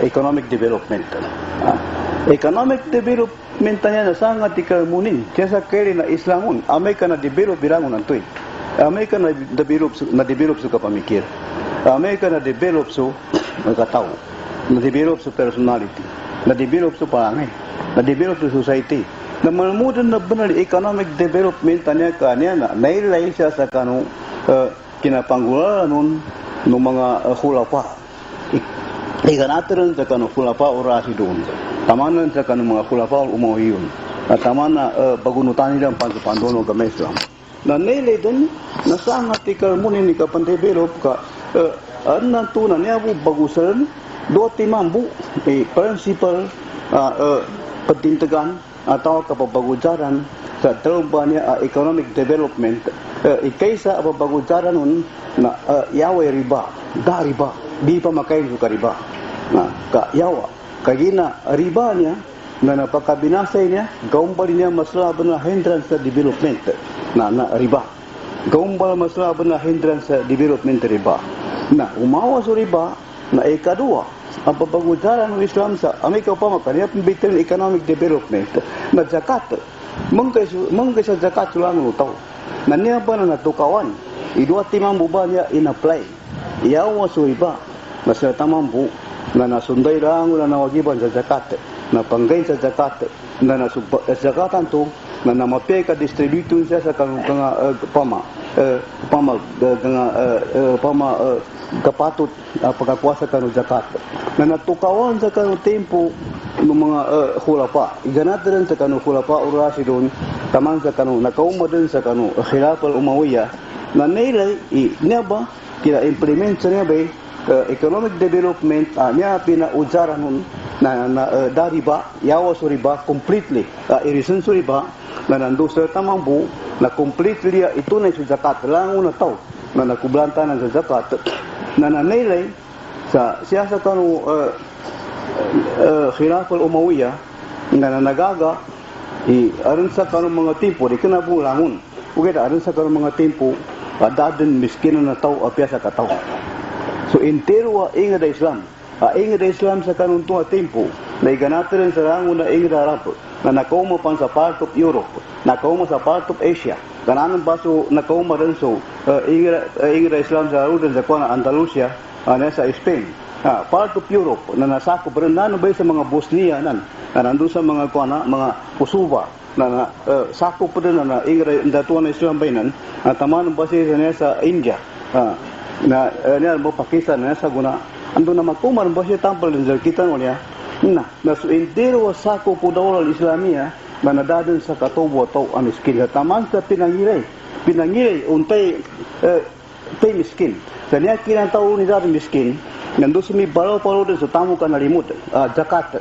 economic development. Economic development niya na sangat ikamunin. Kaya kaya na Islamun, Amerika na develop birangon ang tuy. Amerika na develop sa kapamikir. Amerika na develop sa katao. Na develop sa personality. Na develop sa parangay. Na develop sa society. Na malamudan na benar economic development niya kanya na nailay siya sa kanong kinapanggulan nun ng mga hulapa. Ikanataran sa kanong hulapa orasi doon. Tamanan sa kanong mga hulapa umuhiyon. At tama na bagunutan nila ang pansapandono gamay Islam. Na nailay doon, nasangat ikalmunin ni kapan-develop ka ang tunan niya po bagusan do timambu principal patintagan atau kapabagujaran sa terba niya economic development kaysa pabagujaran nun na yawa riba da riba di pa makain suka riba na ka yawa kagina riba niya na napakabinasay niya gaumbal niya masalah na hindrance sa development na riba gaumbal masalah na hindrance sa development riba na umawa sa riba na ikadua ang papagujaran ng Islam sa Amerika pa makanya pembicaraan economic development na zakat mengkay sa zakat sulang lutaw na niya pa na natukawan idua timang buba niya in-apply iyawa sa riba na sa tamambu na nasunday lang na nawagiban sa zakat na panggay sa zakat na zakatan to na namapay ka distributun siya sa kapatut pagkakuasa kanong zakat na natukawan sa kanong tempo ng mga hulapa iganat rin sa kanong hulapa orasi doon taman sa kanong nakauma din sa kanong khilafah umawiya na nailay niya ba kina-implement sa niya ba economic development niya pinaujaran nun na dariba yawa sa riba completely irisan sa riba na nando sa tamambu na completely ito na sa zakat lang una tao na nakublanta ng sa zakat na nanilay sa siyasa kanong khilafah umawiya na nagaga aron sa kanong mga tempo di kinabulangon ugay aron sa kanong mga tempo daden miskin na tao apya sa katao so entero inga da Islam sa kanong tuwa tempo na iganatirin sa rangon na inga da Arab na nakauma pan sa part of Europe nakauma sa part of Asia kananan baso nakauma rin so inga Islam sa rudan sa kuwana Andalusia sa Spain part of Europe na nasakop rin na ba sa mga Bosnia na nandun sa mga kuwana mga Kosovo na sakop rin na inga datuan na Islam bainan taman ba siya sa India na niya mo Pakistan na sa guna ando na magkumar ba siya tampal din sa kita niya na so entero sakop po daw ang Islamia na nadadun sa katubo to ang miskin. Taman sa pinangiray untay miskin. Sa niya kinantao ni dating miskin, nandun sa may balaw-palaw din sa tamo ka nalimut, zakat,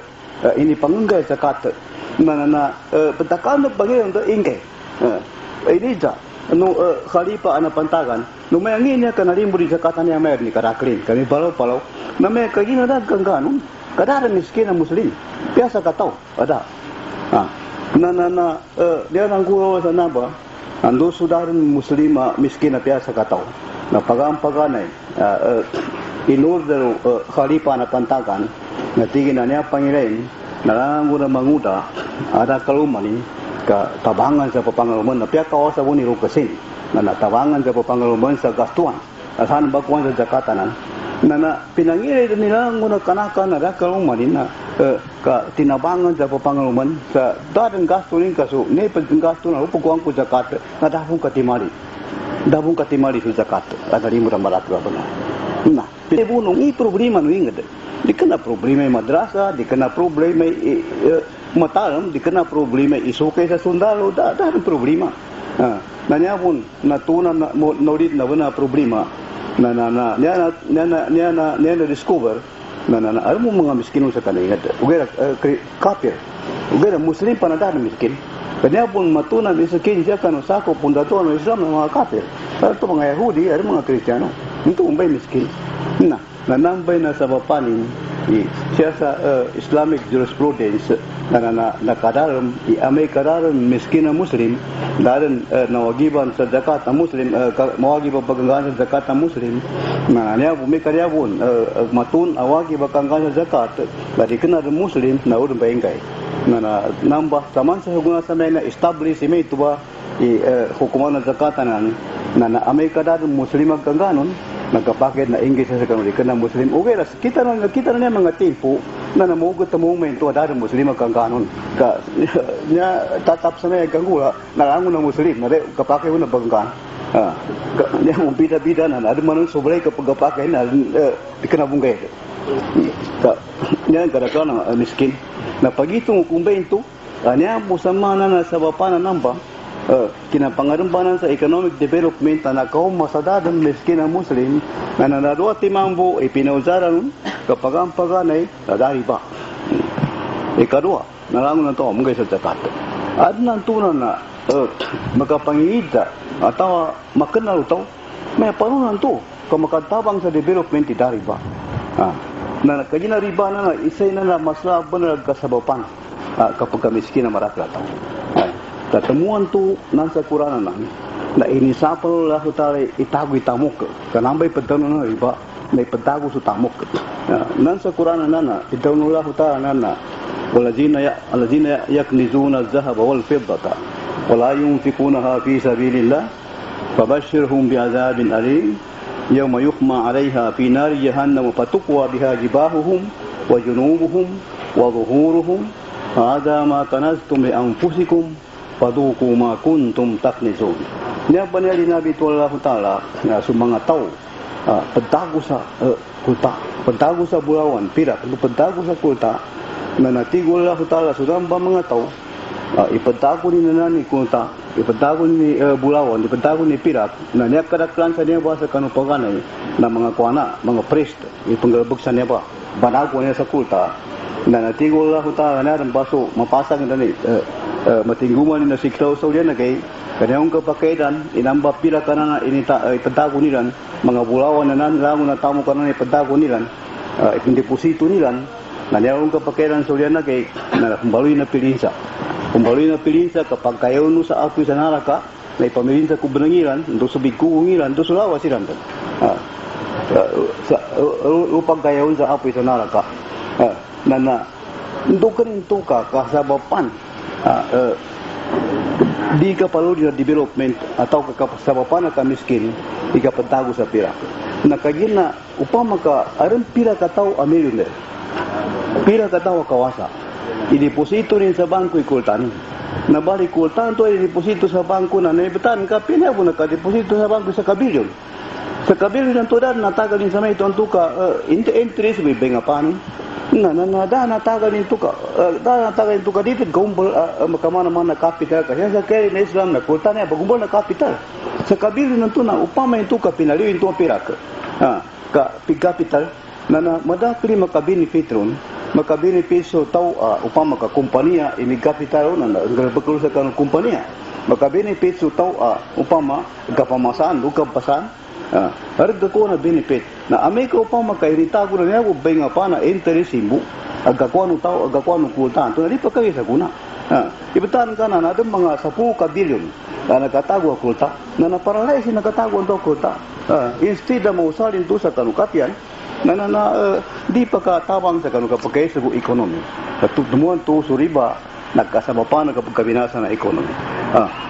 ini pangunggay zakat, na patakan na bagay ang ingkay. Ini ja, khalifa ana pantagan, lumayangin niya ka nalimut di zakatan niya mayag ni karaklin, kami balaw-palaw, na may kaginadad kang ganon, kadara miskin ang muslim, piyasa kataw, ada. Dia nanggulo sa naba ando sudaran muslima miskin na piyasa kataw na pagampaganay in order khalifa na pantagan na tigin na niya pangilain na nanggulo manguda ada kalumani ka tabangan sa papangaluman na piya kawas sa buni rukasin na tabangan sa papangaluman sa gastuan asan bakuan sa zakatanan na pinangilay nila nguna kanakan na kalumani na ka tinabangan sa papangaluman sa dadang gasto rin kaso nepal ng gasto na upagkuhan ko zakat na dahong katimali sa zakat at nalimura malakra ba na pinibunong problema no ingad di ka na problema madrasa di ka na problema matalam di ka na problema isukay sa sundalo dahong problema na niya pun natunan na naulit na problema niya na discover na alam mo mga miskin sa kanila ugera kafir ugera muslim panada na miskin kanya pun matunan miskin siya kanu sako pundato ng Islam ng mga kafir pero ito mga Yahudi ay mga Kristiyano ito umbay miskin na nanambay na sa papanin siya sa Islamic jurisprudence na nakadaram i amay kadaram miskin na Muslim daran nawagiban sa zakat na Muslim mawagiban paganggan sa zakat na Muslim na niya bumi karyabon matun awagi bakanggan sa zakat dari kena Muslim na urang bayangkay na nambah taman sa huguna sa may na establish may tuba hukuman na zakatan na amay kadaram Muslim agkangganon nagkapakit na English sa kanila na Muslim. Okay, kita na niya mga timpo na namugot na momento ada Muslim kang kanon. Niya tatap sa may kangula nalangon na Muslim na kapakit mo na bangkan. Niya mong bida-bida na ada man sobrang kapag kapakit na ikanabunggay. Niya kadaka na miskin. Na pagitong kumbento niya po sa mana na sa bapa na namba kinapangarumpanan sa economic development na nakaw masadadan miskin ang Muslim na nanadwa timambo ipinausaran kapag ang paganay nadari ba. Ikadua, nalangon na ito mga sa zakat. At nantunan na magkapangihita at makanal ito, may panunan ito kung makatabang sa development idari ba. Na kanya na riba na isay na maslaban na kasabapan kapag miskin na maraklataw. Tatemuan tu nasa Qur'an na inisapal Allah Ta'ala itago itamok kanambay padano na riba na ipadago sa tamok nasa Qur'an na idawno Allah Ta'ala na walazina yaknizuna az-zahaba wal fiddata wala yunfiqunaha fi sabilillah fabashshirhum bi'adhabin alim yawma yuhma 'alayha fi nari jahannam fatuqwa biha jibahuhum wa junubuhum wa dhuhuruhum hadha ma kanaztum li anfusikum paduku ma kuntum taknizun. Niya ba niya linabi ito Allah Ta'ala na sa mga tao pagdago sa kulta, pagdago sa bulawan, pirak, pagdago sa kulta na natigo Allah Ta'ala sudan ba mga tao ipagdago ni nanani kulta, ipagdago ni bulawan, ipagdago ni pirak na niya kadaklan sa niya ba sa kanupaganay na mga kuana, mga priest ipanggalabog sa niya ba banago niya sa kulta na natigo Allah Ta'ala na rin baso mapasang na ni matingguman ni na siklaw sa ulian na kay kanyang kapakaidan inamba pila ka na ipadago nilan mga bulawan na nanlango na tamo ka na ipadago nilan ipindeposito nilan na niyang kapakaidan sa ulian na kay na kumbaloy na pilinsa kapag kayaw no sa apoy sa naraka na ipamilinsa ko banangiran do sa bigkukungiran do sa lawas silan upang kayaw sa apoy sa naraka na ndo ka rin ito kasabapan di ka palo di na development atau kasabapan na kamiskin di ka pagtago sa pira nakagin na upang maka aram pira kataw a millionaire pira kataw kawasa ideposito rin sa bangko ikultan nabalik kultan to ideposito sa bangko na naibetan ka pinabo nakadeposito sa bangko sa kabilyon ng tudad natagal din sa may ito ka interest bibay nga paano natagal din to ka dito gumbol makamana capital kasi sa kaya na Islam na kulta niya bagumbol na capital sa kabilyon ng to na upama yung to ka pinaliw yung to pirak capital na madapili makabenefit ron makabenefit so tao upama ka kumpanya imig capital ron na nagbakulo sa kanong kumpanya makabenefit so tao upama kapamasaan kampasan harga ko na benefit na Amerika upang makairita ko na niya ubay nga pa na interest simbo agakuan ng tao agakuan ng kultan ito na di pa kayo sa guna ibatan ka na natin mga 10 kabilyon na nagkatago ang kulta na naparalay si nagkatago ang kulta instead na mausalin to sa kanukatian di pa katabang sa kanukapagkaya sa ekonomi katutumuan to sa riba nagkasama pa nagkapagkabinasa na ekonomi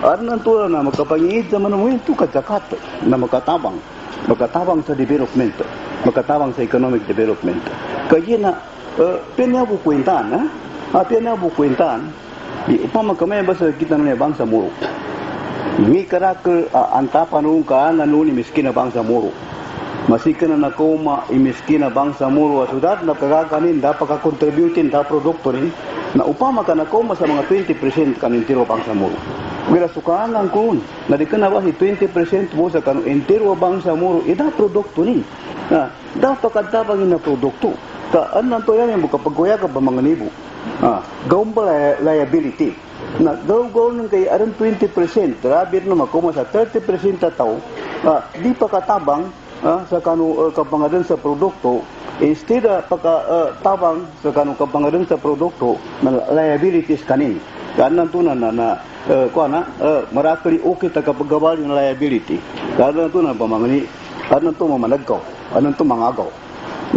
at nantura na magkapangihid sa manuhin ito kajakat na magkatabang sa development magkatabang sa economic development kaya na pinabukwentan upang magkamay ba sa kita na bangsa muro ngi karakter antapan nung kaan ni miskin na bangsa muro masika na nakoma imiskin na bangsa muro asudad na kagakanin dapat kakontributin da produkto rin na upama ka nakoma sa mga 20% kanong entero bangsa muro kaya sukaan lang kun na di ka na ba si 20% mo sa kanong entero bangsa muro ida produkto ni na dapat kadabangin na produkto anong to yan yung kapagkuya ka ba mga nibo gawin ba liability na gawin ng kay aron 20% rabir na makuma sa 30% na tao di pa katabang sa kapangadan sa produkto instead pagka tabang sa kanong kapangalan sa produkto na liabilities kanin karena tu na marakali okay ta kapagawal yung liability karena tu na pamangani karena tu mamanagaw karena tu mangagaw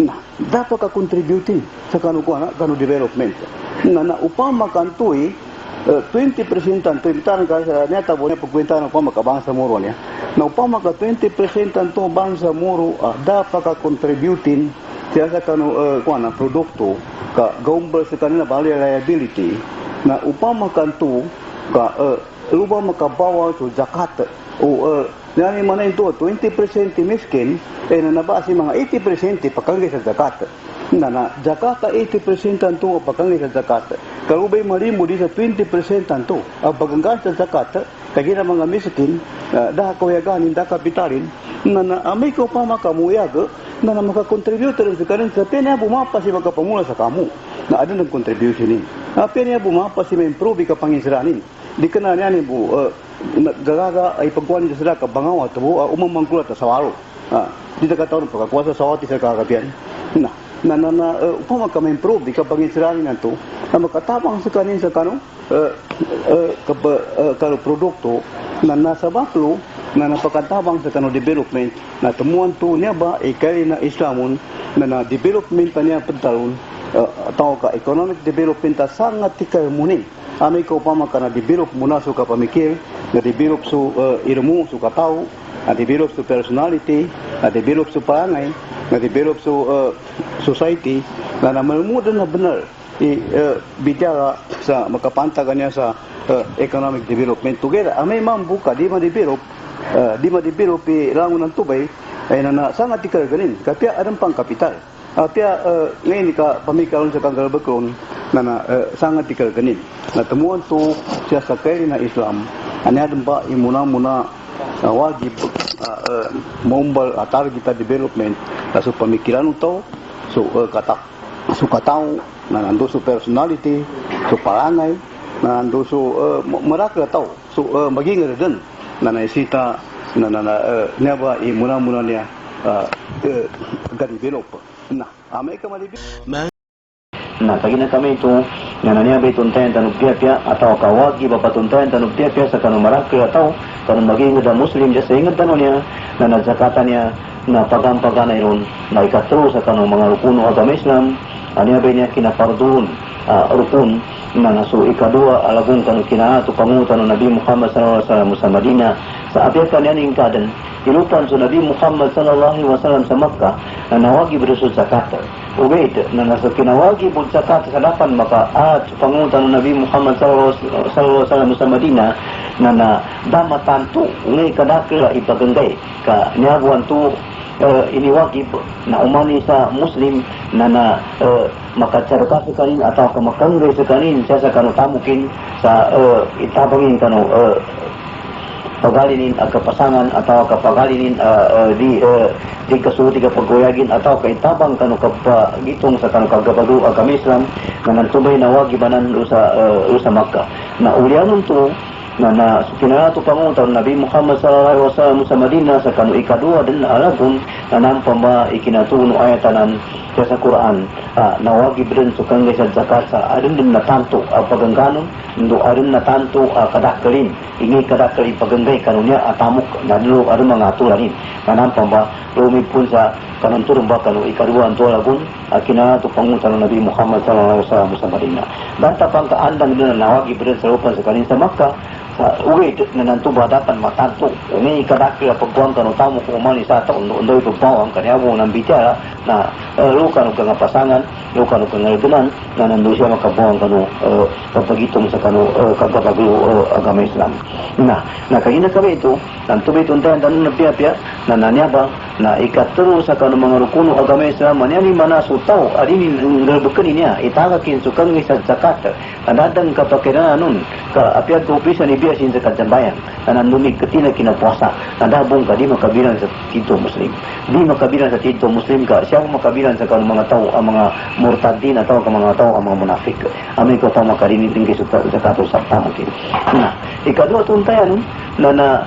na dapat ka contributing sa kanong development na upama kantoy 20% tanto imitan ka sa neta bo pagkwenta ng pamakabang sa muro niya na upama ka 20% tanto bang sa muro dapat ka contributing siya sa produkto ka gaumbal sa kanila bali liability na upama kanto ka lupa makabawa sa zakat o nani mana ito 20% miskin nanaba si mga 80% pakangay sa zakat na zakat 80% tanto pakangay sa zakat kalubay malimo di sa 20% tanto ang paganggan sa zakat kagina mga miskin dah kawaganin dah kapitalin na amay ko pa makamuyag na makakontribute rin sa kanin sa pena bumapa si magkapamula sa kamu na ada ng contribution ni pena bumapa si ma-improve ka pangisranin di ka na niyan bu gagaga ay pagkuhan niya sila kabangaw at umamangkulat sa sawaro di na kataon pagkakuha sa sawati sa kakapian upama ka ma-improve di ka pangisranin na to na makatabang sa kanin sa kanong produkto na nasa baklo na napakatabang sa kanong development na tumuan to niya ba kaya na Islamon na development pa niya pantalon tao ka economic development ta sangat tikal muning amay ka upama ka na develop muna so ka pamikir na develop so ilmu so katao na develop so personality na develop so parangay na develop so society na namalumudan na benar bicara sa makapanta kanya sa economic development together amay mambuka di ma-develop rangon ng tubay ay na sangat tikal ganin kaya adam pang kapital kaya ngayon ka pamikaron sa Kangalbakron na sangat tikal ganin na temuan to siya sa kaya na Islam anyadan ba imuna-muna wajib maumbal atar kita development so pamikiran to so katao na nando so personality so parangay na nando so marakla tao so maging din na naisita na niya ba imuna-muna niya ga-develop na amay ka malibig na tagina kami ito na niya ba ituntayan tanong pia-pia atau kawagi ba patuntayan tanong pia-pia sa kanong marakla atau kanong maging da muslim sa ingad tanong niya na nazakatan niya na pagampaga na iron na ikatro sa kanong mga rukuno agama Islam aniya ba niya kinapardoon rukun na naso ikadua alagong kanong kinaato pangutan ng Nabi Muhammad sallallahu alaihi wasallam sa Madina sa abiyat kaniyaning kadan ilupan sa Nabi Muhammad sallallahu alaihi wasallam sa Makkah na nawagi berusod zakat ubaid na nasa kinawagi po zakat sa dapan makaat pangutan ng Nabi Muhammad sallallahu alaihi wasallam sa Madina na damatanto ngay kadakila ipaganggay ka niyaguan to iniwagib na umani sa Muslim na makacarka sa kanin atau kamakangre sa kanin siya sa kanutamukin sa itabangin kano pagalinin ang kapasangan atau kapagalinin di kasulti kapaguyagin atau kaitabang kano kapagitong sa kano kagabalo agama Islam na nantubay na wagibanan sa Makkah na ulianon to na kinanato panguntan Nabi Muhammad sallallahu alaihi wasallam sa Madina sa kanu ikadua din alagun na nampamba ikinatuno ayatanan sa Quran nawagi din so kang sa zakat sa adun din natanto pagangganon ndo adun natanto kadakalin ingi kadakalin paganggay kanunya atamok nadlo adun mga atulanin na nampamba lumid pun sa kanunturong ba kanu ikadua anto alagun kinanato panguntan Nabi Muhammad sallallahu alaihi wasallam sa Madina banta pang kaandang din nawagi din sa lupa sa kanin sa Makkah uwi na nantuba dapat matanto may kadakil pagbuang kanu tamo kung umani sa taon undoy pagbuang kanya mo nang bicara na luka no kang pasangan luka no kang naldunan na nando siya makabuang kanu kapagitong sa kanu kagabaglo agama Islam na kagina kami ito nantubi tuntayan tanong na pia-pia na nanyaba na ikaturo sa kanu mga rukuno agama Islam manyani manasutaw adini ngalbukan niya itagakin sukang sa zakat kadadang kapakiran nun ka apiat kopisa ni biya sin zakat jambayan na nanumig katina kinapuasa nadabong ka di makabilang sa tito Muslim di makabilang sa tito Muslim ka siya makabilang sa kanong mga tao ang mga murtadin atau ang mga tao ang mga munafik amin ko pa makarinig din kayo sa zakato sa tamukin na ikadua tuntayan na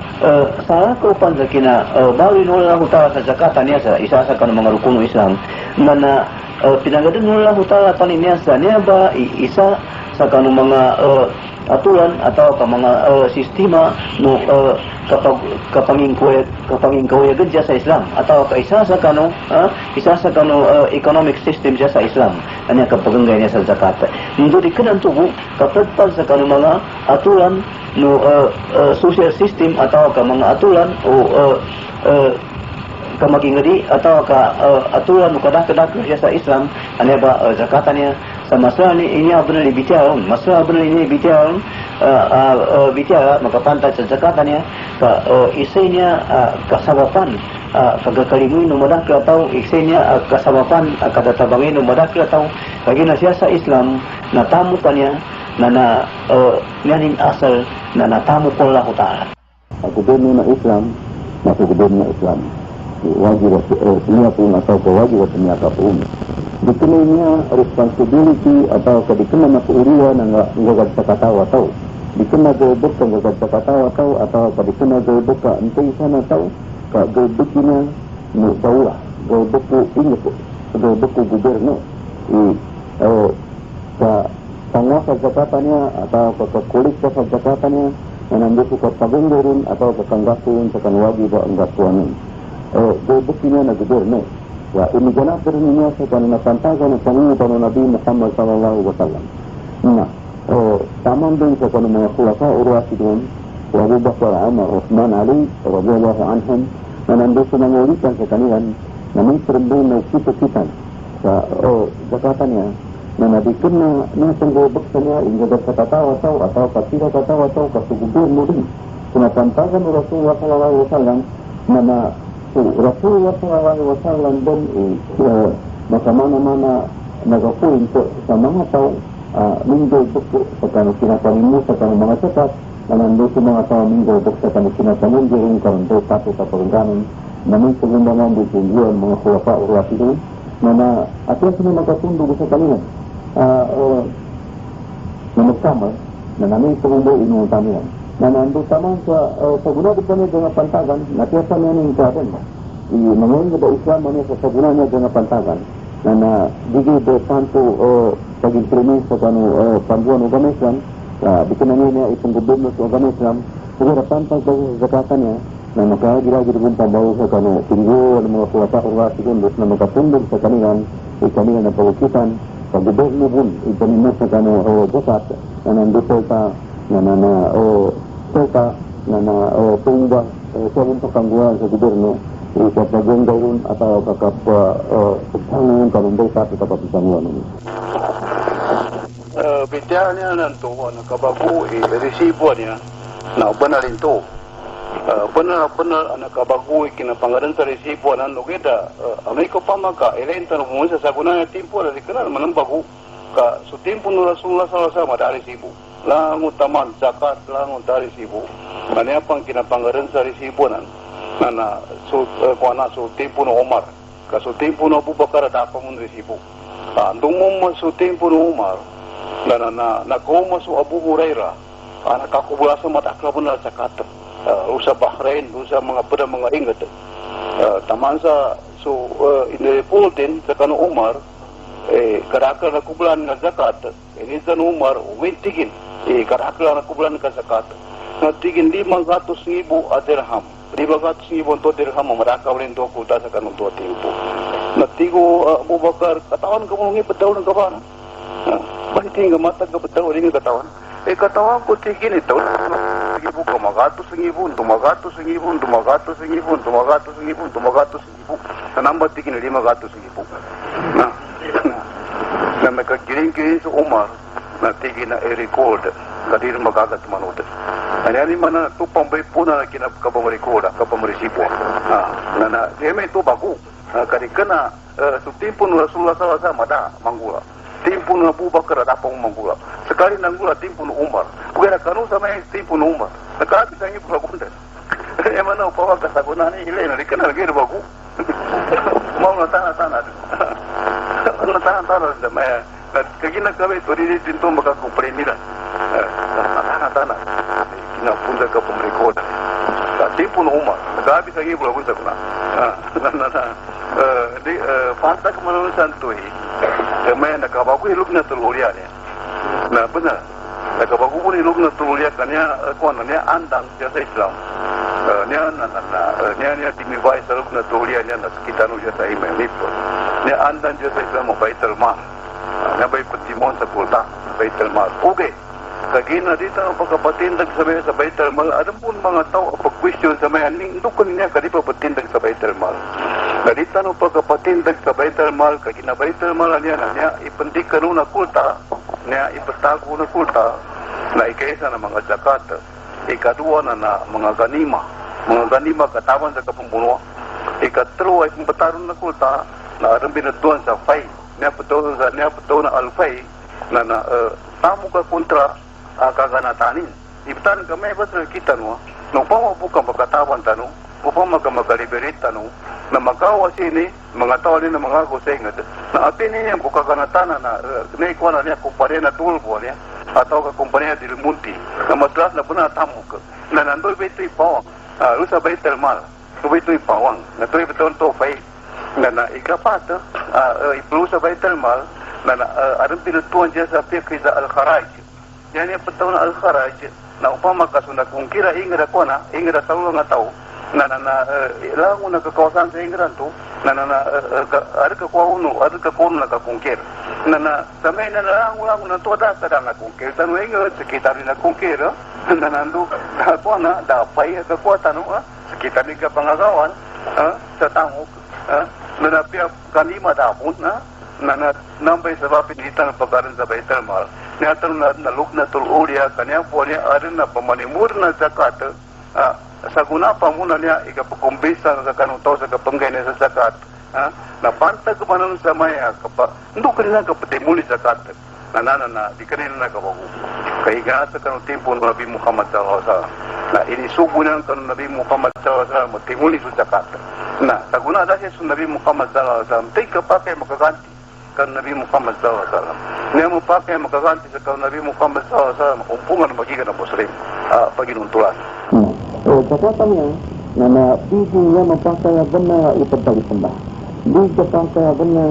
sa ko pan sa kina bawin wala ko tawa sa zakatan niya sa isa sa kanong mga rukuno Islam mana pinanggadan Allah Ta'ala taniniasanya ba isa sa kanong mga aturan atau mga sistema no kapangingkuya gadya sa Islam atau isa sa kanong economic system sa Islam anya kapaganggay niya sa zakat. Nito di kanan tubo kapagpag sa kanong mga aturan no social system atau mga aturan o kamagingadi atau aturan no kadak-kadak siya sa Islam anya ba zakatanya sa masalah ini benar dibicara, masalah benar ini bicara makapantay sa zakatannya isinya kasabapan kagakalimuin umadak atau isinya kasabapan kadatabangin umadak atau lagi na siya sa Islam natamu kanya na niyanin asal na natamu ko Allah Ta'ala. Gobyerno na Islam, nasa gobyerno na Islam. Wajib niya pun atau wajib niya kapun. Dikenal niya responsibility atau dikenal na kuuriwa ng ngagad sa katawa tao. Dikenal gawabot ka ngagad sa katawa tao atau dikenal gawabot ka antay sana tao ka gawabot na no daula. Gawabot ko inyo po. Gawabot ko gobyerno. Sa panguasa zakatan niya atau kakulit sa zakatan niya na nandito ka pagunggarin atau kakanggasun sa kanwagi ba ang gatuanin. Gawabot niya na gobyerno. Ya, ini ganap niya sa kanina pantagan ng Panginoon Nabi Muhammad sallallahu alaihi wasallam. Nah, tamang din sa kanina mga khulafa ur-rasyidun, Abu Bakar, Umar, Uthman, Ali radhiyallahu anhum, na nandito nangulitan sa kanilang na may perempuan na kita-kitan sa zakatan niya na nabikun na nasang gobak sa niya ingadar sa tatawa-taw atau katira tatawa-taw kasugubur mo din. Sinapantagan ng Rasulullah sallallahu alaihi wasallam na Rasulullah SAW din makamana-mana nagapuin po sa mga tao minggoy buk sa kanong sinapanimu sa kanong mga sakat na nandito mga tao minggoy buk sa kanong sinapamungi rin karondo tato sa parungganan na may pagumbangan bukulian mga khulafa o rasidun na atyan sila nagkatundog sa kanila na magkamar na namin pagumbo inuong tamihan. Na nandun tamang sa pagunado pa niya dengan pantagan, natiyasa niya ng kapan. Nangayon na ba Islam niya sa pagunado niya dengan pantagan, na digay ba tanto pag-implement sa pambuan agama Islam, di ka na niya itong gobyerno sa agama Islam, siguro pantag ba sa zakatan niya, na makagilagid kong pambaw sa tinggo ng mga kulata o rasigundot na magkatundog sa kanilang na pagkitan, sa gobyerno bun, ipanimot sa zakat, na nandito ka Soka na tumba sa untuk kangguan sa gobyerno kapag gawin atau pagtanong karunday sa ito kapag pagtanong bicara niya nanto na kababu resibo niya na banalin to benar na kabagu kinapangaran sa resibo na nugeda Amerika pamaka elenta no mo sa gunanya timpo dari kenal manambagu ka su timpo no Rasulullah sallallahu alaihi wasallam ada resibo langun taman zakat langun dari resibo mana pang kinapangaran sa resibo nan na kuana su timpo no Umar ka su timpo no Abu Bakar da pa mun resibo andung mo su timpo no Umar na kuma su Abu Hurairah anak kakubula sa matakla benar zakat usa Bahrain usa mga pada mga ingat taman sa su ini Putin sa kanu Umar kadakal na kubulan ng zakat ini sa Umar umintigin kadakal na kubulan ng zakat natigin 500,000 dirham 500,000 to dirham mamarakaw rin to kuta sa kanong to tempo natigo Abu Bakar katawan ka mong ipadaw ng kaban banting ka matag ka padaw rin katawan katawan ko tigin ito ibu tumagatos ng ibon nanambat tigin 500,000 na nagkagiling-giling sa Umar na tigin na i-record kadir magagat manood ani mana tu pambay puna na kinapkabamarikoda kapamarisipo na eme tu bagu kadikana su timpo no Rasulullah sallallahu alaihi wasallam ada manggula timpo no Abu Bakar ada pang manggula sekali nanggula timpo no Umar bukan kanu sama yang timpo no Umar nakati sa ibu bagunde emana upawa kasaguna ni ile na dikana lagi bagu mau na tanah na maya kagina kabe tori tinto maka kupremira tanah kina punza ka pumrekoda timpo no Umar gabi sa ibu bagunde kuna Jadi fanta kemanusiaan tu kami nak kabaku hiluk na tululia ni. Nah benar. Nak kabaku pun hiluk na tululia kanya kuan ni andang jasa Islam. Nya timi bai saluk na tululia nya na sekitar nu jasa imam ni pun. Nya andang jasa Islam Baitul Mal. Nya bai petimon sa kulta Baitul Mal. Okey. Kagina dito ang pagkapatindag sa Baitul Mal, ada pun mga tao pag-question sa mga aning dukon niya kadi pa patindag sa Baitul Mal. Kadita no pagkapatindag sa Baitul Mal, kagina Baitul Mal niya ipendik kanuna kulta, niya ipatago na kulta na ikaisa na mga zakat, ikadua na mga ganima katawan sa kapumpuno, ikatlo ay pembataron na kulta na aram binatuan sa fay, niya patuwa na alfay na tamu ka kontra kaganatanin. Ibtan kami betul kita no pama bukan pagkatawan tanu, upama ka magaliberit tanu, na magawa sini, mga tao ni na mga kusengad, na atin niya kung kaganatanan na naikuha na niya kumpanya na tulpo niya, atau ka kumpanya di Munti, na matras na puna tamu ka, na nandoy ba ito'y pawang, sa Baitul Mal, ito'y pawang, na ito'y betul to fay, na ikapat, ipulu sa Baitul Mal, na aram pinutuan siya sa Fiqh al-Kharaj. Yan yung pataw na al-Kharaj, na upama kaso na kung kira ingra ko na, ingra sa mga tao, na ilang mo nagkakawasan sa ingran to, ada ka kuno na kakungkir. Sa may lang na to da sa na kungkir, tanu ingra sekitar na kungkir, na nandu, ako na, dapay ka kuha tanu, sekitar ni ka pangagawan, sa tangok, na napia kanima dapon, na nambay sa papinitan ng pagkaroon sa Baitul Mal. Niyatar na naluk na tululia, kanya po niya arin na pamanimur na zakat, sa guna pa muna niya ikapakumbisa sa kanutaw sa kapanggay niya sa zakat, na pantag pa nun sa maya, hindi ka nila kapatimuli zakat, na di ka nila nakabago. Kaya sa kanutimpo ng Nabi Muhammad SAW, na inisubo niya ng Nabi Muhammad SAW, matimuli sa zakat. Na sa guna dahil sa Nabi Muhammad SAW, tayo kapakay makaganti kan Nabi Muhammad SAW. Niya mo pakai makaganti sa kan Nabi Muhammad SAW, kumpungan magigan ng Muslim, paginuntulan. Catatannya, nama piginya memakai benar iperdalisamba. Di pakai benar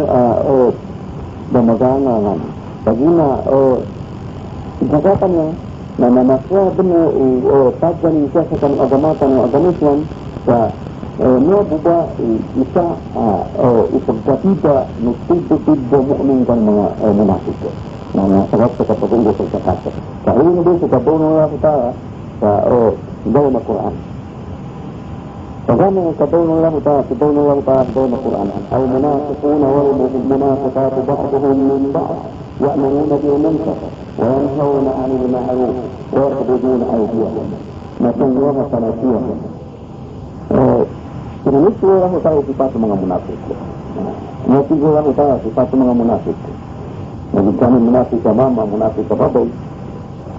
pemagangan. Bagina catatannya, nama nasya benar tajan siasatan agama Islam. Nia buba isa ipagkatida nagtito-tido mu'min kan mga munafik. Na sarap sa kapagulgo sa zakata. Sa ini din sa kabono na kita sa daw na Quran. Pagano ang kabono na kita, daw na Quran. Ay munafiquna wal munafiqatu ba'duhum min ba'd ya'muruna bil munkar wa yanhauna 'anil ma'ruf wa yaqbiduna aydiyahum. Nasunguha sanasiyahum. Indonesia orang tahu sifat mga munafik. Nanti orang tahu sifat mga munafik. Jadi kami munafik sa mama, munafik sa babay.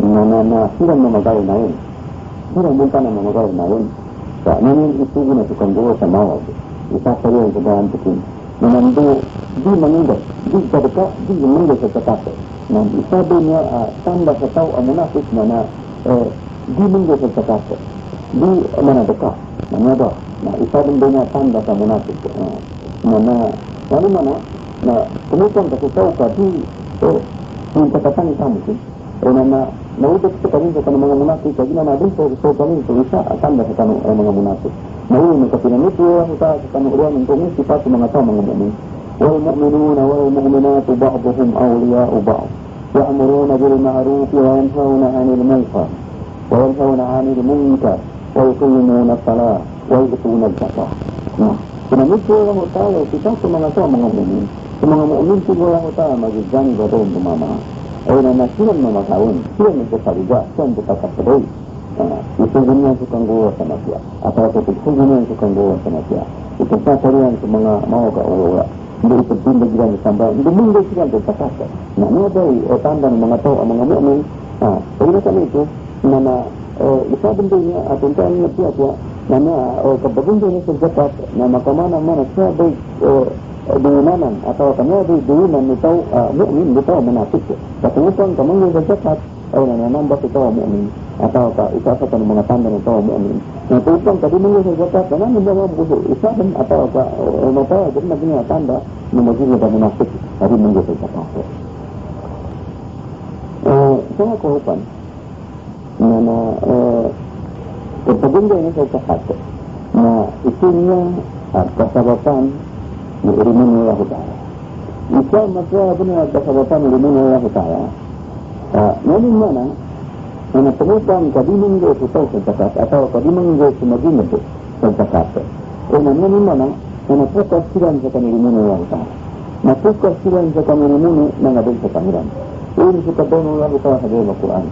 Na sila mamagay na yun. Sila munta na mamagay na yun. Sa namin isugo na tukang gawa sa mawag. Isa sa rin sa dahan tukin. Na nando, di mangigas, di kadaka, di mangigas sa katake. Na isabi niya, tanda sa tao ang munafik na di mangigas sa katake. Di manadaka. Nanya na isa din niya tanda sa munafik. Mana kemudian kasi tahu di yung katatan kamu sih. Na naudot sa kami sa mga munafik kasi na din so kami so isa tanda sa mga munafik. Naulun sa pinanito sa kanuran ng kung sifat sa mga tao mga mu'min. Wal mu'minuna wal mu'minatu ba'duhum awliya'u ba'd. Ya'muruna bil ma'ruf wa yanhauna 'anil munkar. Wa yanhauna 'anil munkar. Wa yuqimuna as-salah wa yu'tuna az-zakah. Pinanito ang tayo kita sa mga tao mga mu'min. Sa mga mu'min siguro ang tayo magiging ba doon tumama. Ay na silang mamakawin, silang nagkasaliga, silang nagkakasaday. Isugin niya sa kanggawa sa nasya. At ako isugin niya sa kanggawa sa nasya. Ipagkasarihan sa mga kauwa. Hindi ipagpindag sila ng sambal. Hindi mundo sila nagkakasa. Na ano ba tanda ng mga tao, ang mga mu'min. Pag na kami ito, na isabin din niya at untaan niya siya na kabagundo niya sa zakat na makamana-mana siya ba duunanan atau kanya di duunan nito mu'min nito munafik. Sa tungkol kamang yung zakat ay nananambak ito ang mu'min atau isa sa kanang mga tanda ng ito ang mu'min na tutang tadi mo sa zakat na namin mga buso isa din atau mata din na gina tanda na magiging na munafik tadi mo sa zakat sa mga kuhupan na pagpaganda ini sa zakat na isinya at kasabapan ni irimin ng Allah Ta'ala isa masya benar kasabapan ni irimin ng Allah Ta'ala namin mana na pengutan kadimang go sa zakat atau kadimang go sa magingat sa zakat namin mana na napukas silang sa kanilimuno ng Allah Ta'ala napukas silang sa kanilimuno ng adil sa Panginoon ini sa kadono ng Allah Ta'ala sa Quran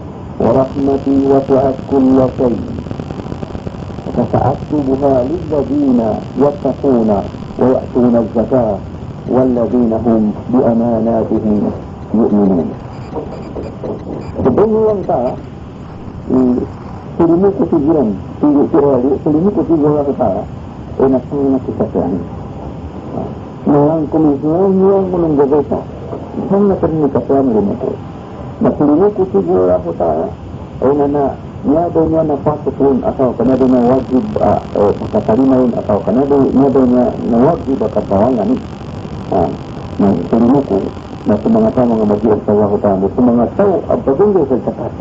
wa rahmati wa ta'at kulla shay فسأكتبها للذين يتقون ويأتون الزكاة والذين هم بأماناتهم يؤمنون. Sebenarnya yang tak, selimu ketijiran, selimu ketijiran kita, enak sangat kita kerana. Yang kemudian yang menunggu sangat ternyata kerana itu. Nah selimu ketijiran kita, enak niya na patutun atau kanado na wajib pagkatalimayon atau kanado na wajib pagkatawangan na silimuko na sa mga tao mga mag-iwan sa Allah Ta'ala sa mga tao ang pagunggo sa zakat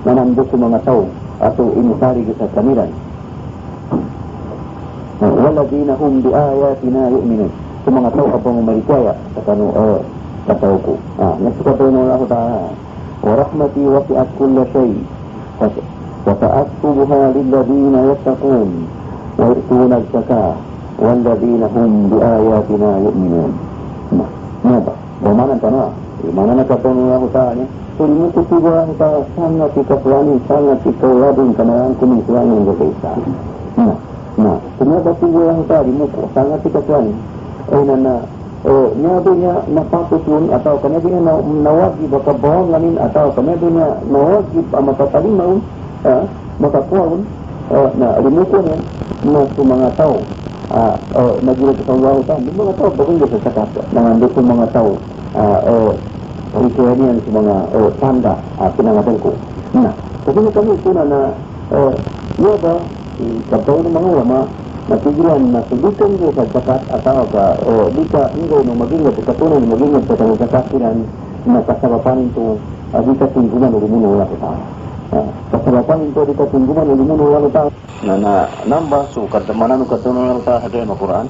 na nando sa mga tao ato inisari sa kanilan waladina hum bi ayatina yu'minun sa mga tao ang malikaya sa tao ko nagsukato ng Allah Ta'ala wa rahmati wasi'at kulla shay وسأكتبها للذين يتقون ويؤتون الزكاة والذين هم بآياتنا يؤمنون. Napa? Bagaimana tanah? Mana nak kata Allah Ta'ala? Selimu ketiga kita sangat dikasihani, sangat dikawalin kenaan kuning selama yang berbeza. Ternyata tiga Allah Ta'ala di muka sangat dikasihani. Nya napatutun atau kanadina nawagib kabawanganin atau kanadina nawagib amatatalimau makakuan na limuko na sa mga tao nagulot sa Allah Ta'ala mga tao bagong sa zakat nangando sa mga tao ritualian sa mga tanda pinangatan ko kasi kami ito na ba kapag ng mga ulama natigilan na subukan ko sa zakat atau di ka ingay nung magingat katunay nung magingat sa kanong zakat na kasabapanin ito di ka tingguman o limuno wala kita kasabapanin ito di ka tingguman o limuno wala kita na nambah sukat manan katunay kita sa Quran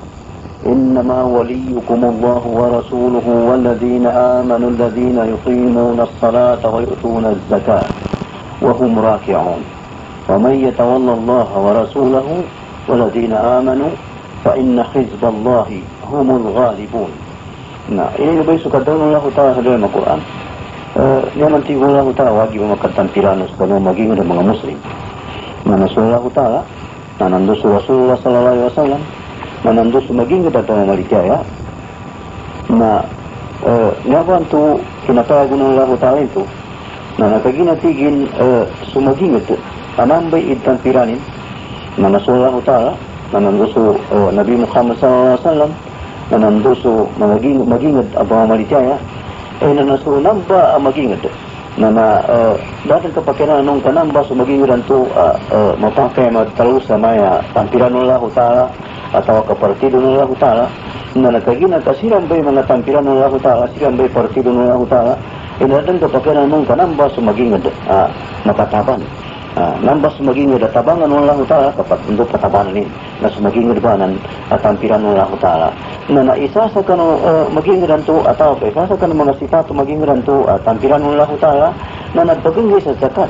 إنما وليكم الله ورسوله والذين آمنوا الذين يقيمون الصلاة ويؤتون الزكاة وهم راكعون ومن يتولى الله ورسوله والذين آمنوا فإن حزب الله هم الغالبون. Nah, ini lebih suka dalam Allah Ta'ala dalam Al-Quran. Yang nanti Allah Ta'ala wajib memakan tampilan sebagai maging dan mga Muslim. Mana surah Allah Ta'ala, nanando Rasulullah Sallallahu Alaihi Wasallam, nanando maging kita dalam malikaya. Nah, ngawan tu kinatawagan ng Allah Ta'ala itu. Nah, nakaginatigin sumaging ito. Anambay itampilanin. Mana surah Allah Ta'ala, nanando Nabi Muhammad Sallallahu Alaihi Wasallam. Nananduso magingad abang malikaya nanaso namba magingad dahil kapakiran nung kanamba so magingadan to mapakai magtalo sa maya tampilan ng Allah Ta'ala atau kapartido ng Allah Ta'ala na nagkagina kasiran ba'y mga tampilan ng Allah Ta'ala siran ba'y partido ng Allah Ta'ala dahil kapakiran nung kanamba so magingad matataban nambas magingad at tabangan ng Allah Ta'ala kapag untuk katabanan na sumagingad ba ng tampilan ng Allah Ta'ala na naisa sa kano magingadan to atau isa sa kano mga sipato magingadan to tampilan ng Allah Ta'ala na nagpagingay sa zakat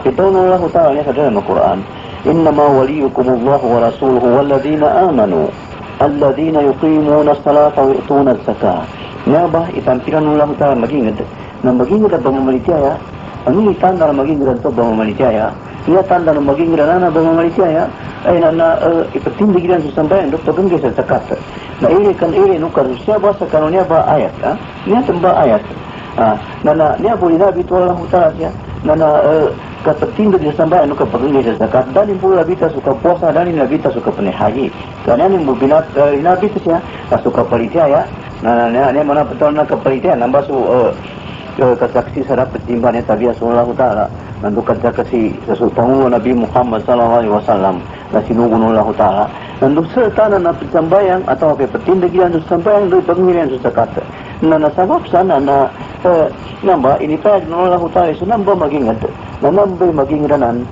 pitaw ng Allah Ta'ala niya sa dalam Al-Quran innama waliyukumullahu wa rasuluhu walladhina amanu alladhina yuqimuna as-salata wa yu'tuna az-zakah nga ba itampilan ng Allah Ta'ala magingad na magingad ba mamalitiyaya ang tanda na magingad to ba mamalitiyaya iya tanda na magingad na ba mamalitiyaya ay na ipatindigilan sa sambayan do pagingay sa zakat na iri no karusya ba sa kanonya ba ayat niya tamba ayat na niya boleh nabi tu Allah Ta'ala siya na kapatindig sa sambayan no kapagingay sa zakat dalin po nabi ta suka puasa dalin nabi ta suka panihaji kanan mo binat nabi ta siya suka palitaya na niya mana betul na kapalitaya namba su kesaksi sarap pertimbangan tabiat sallallahu taala nandu kasi sesuatu Nabi Muhammad sallallahu alaihi wasallam na sinugunullahu taala nandu serta na pertambayang atau apa pertindagian sambayang dari pengirian susakat na nasabab sana na namba ini pa nullahu taala so namba magingat na namba magingiranan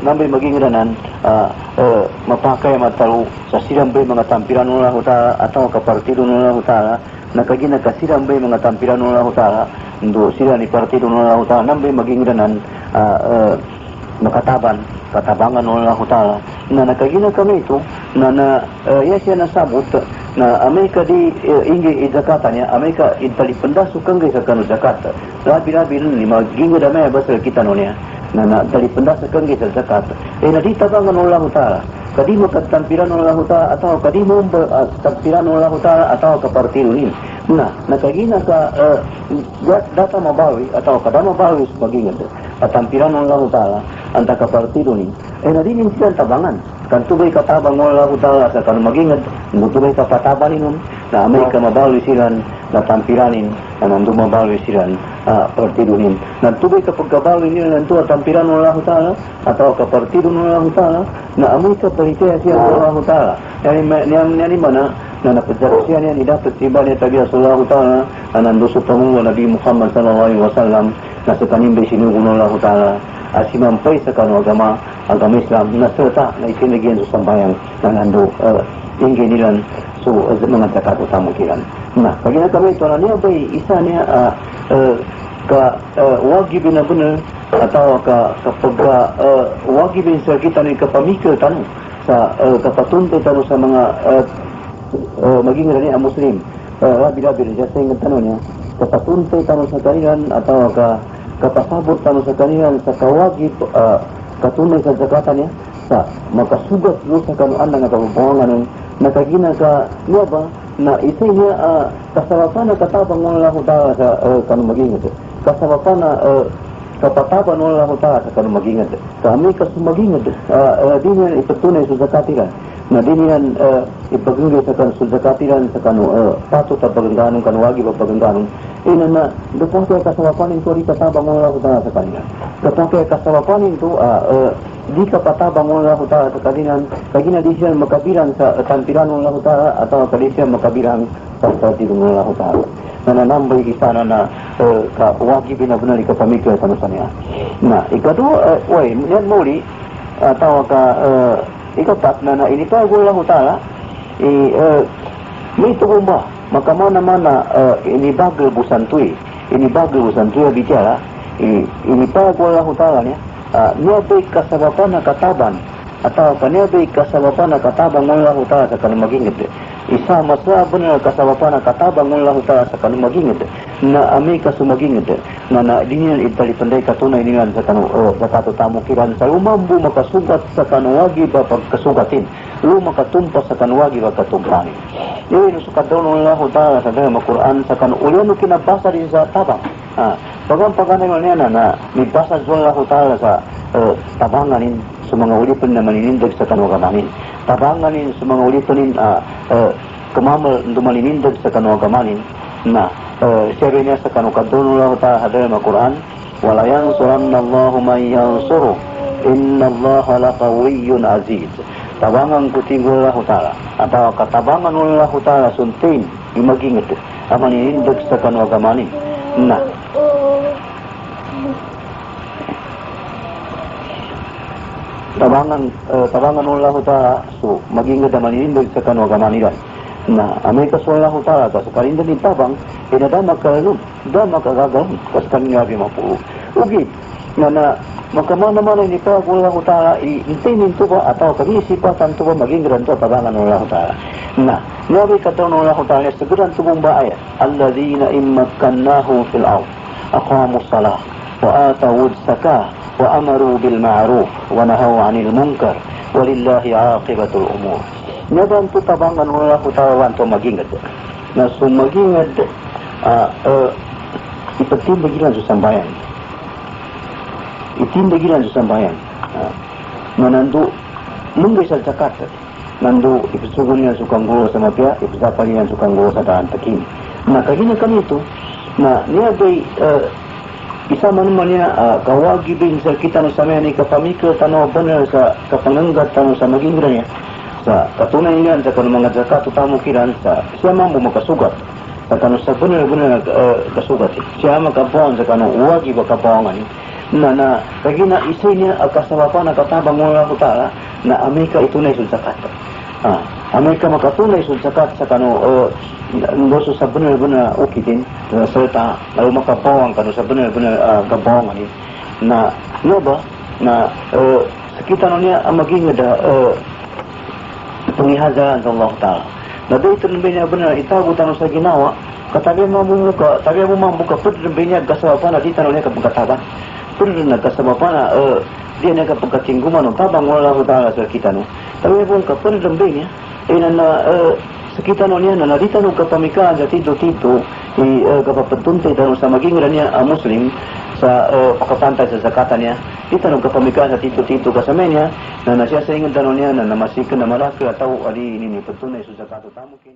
nambay magingiranan mapakai matalu sa sirambay mga tampiran nullahu taala atau kapartido nullahu taala nakagina kasirambay mga tampiran nullahu taala ndo sila ni partido nullahu taala nambay magingiranan katabangan nullahu taala na nakagina kami itu na siya nasabot na Amerika di inggi zakatanya Amerika intali pendasu kangge sa kanu zakat labi-labi ni magingo damay basal kita nonya na tali pendasu kangge sa zakat na di tabangan nullahu taala kadi mo katampiran nullahu taala atau kadi mo tampiran nullahu taala atau kapartido ni na nakagina ka data mabawi atau kada mabawi sebagingan katampiran nullahu taala anta kapartido ni na di ni sila tabangan kan tubay katabang nullahu taala sa kanu magingat tubay kapatabanin na Amerika mabawi silan na tampiranin na nandu mabawi silan partidunin na tubay kapagkabawi nila nandu tampiran nullahu taala atau kapartido nullahu taala na Amerika palitaya siya nullahu taala yani mana na napadjaro siya niya ni dapat tiba niya tabiya sallallahu ta'ala na nandu sa panguwa Nabi Muhammad sallallahu alaihi wasallam na sa kanimbay sinugunullahu ta'ala at simampay sa kanu agama Islam na serta na isinagyan sa sambayang na nandu ingay nilan so mga zakat utama kilan na pagina kami ito na niya ba'y isa niya wagibin na benar atau kapag wagibin sa kita ni kapamikir tanong sa kapatuntay tanong sa mga maging rani ang Muslim labi-labi rin siya sa ingat tanong niya kapatuntay tanong sa kanilan atau kapasabot tanong sa kanilan sa kawagib katunay sa zakatan niya sa makasugat sa kanuan na kapabuangan ng nakagina ka niya ba na isa niya kasawapan na katabang nullahu taala sa kanu magingat kasawapan na kapataban nullahu taala sa kanu magingat kami kasumagingat di niya ipatunay sa zakatiran na di niya ipagingay sa kanu sa zakatiran sa kanu patut at pagangganong kanuwagi o pagangganong ina na dupang kaya kasawapan ito di katabang nullahu taala sa kanila dupang kaya kasawapan ito di kapatabang nullahu taala sa kanilan kagina di siya makabilang sa tampiran nullahu taala atau kadi siya makabilang sa partido nullahu taala na nanambay isana na kawagibin na benar ikapamikir sa nusanya na ikadua yan muli atau ikapat na inipago nullahu taala may tugumba makamana-mana inibagal busantuy bicara inipago nullahu taala niya niya ba'y kasabapan na kataban atau kanya ba'y kasabapan na katabang nullahu taala sa kanang magingit isa masla benar kasabapan na katabang nullahu taala sa kanang magingit na Amerika sumagingit na di niyan itali panday katunay niyan sa kanang katatamu kiran sa lumambu makasugat sa kanuwagi ba pagkasugatin lumakatumpas sa kanuwagi ba katumpanin yun sukat daw nullahu taala sa dalam Al-Quran sa kanuulian kinabasa din sa tabang pagkampaganay mo niya na nibasa nullahu taala sa tabanganin sa mga ulipan na maninindag sa kanuwagamanin tabanganin sa mga ulipanin kamamal dumalinindag sa kanuwagamanin na sabi niya sa kanukadunullahu ta'ala dalam Al-Quran wala yansuranna Allahu man yansuru inna Allaha laqawiyyun aziz tabangan kutingullahu ta'ala atau katabangan nullahu ta'ala suntin imagingit maninindag sa kanuwagamanin na tabangan nullahu ta'ala so maging ganda maninindag sa kanuwagamanin na Amerika sallallahu ta'ala sa kalindan din tabang inadama makagagalong kas kaninabi mapuro ugit na makamana-mana ni pa nullahu ta'ala intinin to ba atau kami-isipatan to ba maging ganda tabangan nullahu ta'ala na nabi kataw nullahu ta'ala seguran tubong ba ayat alladhina immakkannahum fil ard aqamus salah wa atawud zakah wa amaru bil ma'ruf wa nahaw 'anil munkar walillahi 'aqibatul umur nadan tu tabangan nullahu ta'ala to magingat na sumagingat ipatimbagilan sa sambayan manandu munggay sa zakat nandu ipasugon niya sukang gulo sa mapya ipasapal niya sukang gulo sa daan takin na kagina kami ito Na niya gay isa man niya kawagibin sa kita no sa ni kapamikro tanaw benar sa kapanganggat tanaw sa magingra niya sa katunay niya sa kanang mga zakat utamo kiran sa siya man makasugat sa kanang sa benar kasugat siya makabuan sa kanang uwagi ba kabuangan na kagina isay niya kasabapa na katabang mga kutara na Amerika itunay sa zakat. Amerika makatunay sa zakat sa kano ngoso sa benar-benar ukitin serta lalu makabawang kano sa benar-benar kabawangan ni na ba na sekitar niya maging ada pengihazaan sa Allah Ta'ala na dito rin niya benar itago tanong sa ginawa katabi mo mabuka pwede rin niya kasabapa na dito niya kapagkataban pwede rin nagkasabapa na dia niya kapagkatingguman ng tabang wala ko Ta'ala sa kita no tapi pun kapag rin niya sekitar niya na narita nung kapamikaan sa tito-tito kapapatunti tanong sa maging niya Muslim sa pakapantay sa zakatan niya dito nung kapamikaan sa tito-tito kasama niya na nasya sa ingon tanong niya na namasikan na malaki at tao ali ini patunay sa zakato tamukin